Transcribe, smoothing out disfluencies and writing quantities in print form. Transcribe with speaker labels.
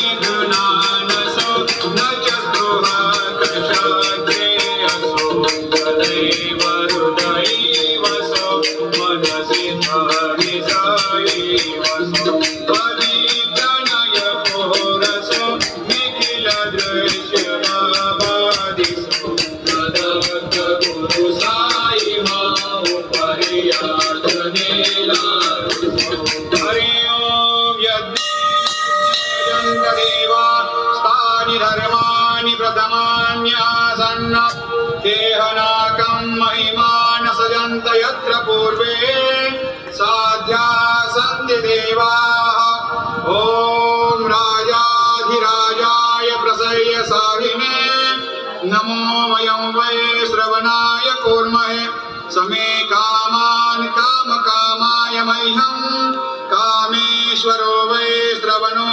Speaker 1: निधनानसो न च स्पृहकशक्रेयसो तदैव हृदयैवसो मनसि धरिसैवसो परिप्रणयपोरसो निखिलदृश्यमावादिसो तदत्त गुरु साई मां पर्यार्थनेलासो हरि ओं यज्ञदेवा स्थानि धर्माणि प्रथमान्यासन्न देहनाकं महिमान सजन्त यत्र पूर्वे साध्या सन्ति देवाः ॐ राजाधिराजाय प्रसह्य साहिने नमो वयं वै श्रवणाय कुर्महे समे कामान् कामकामाय मह्यं कामेश्वरो वै श्रवणो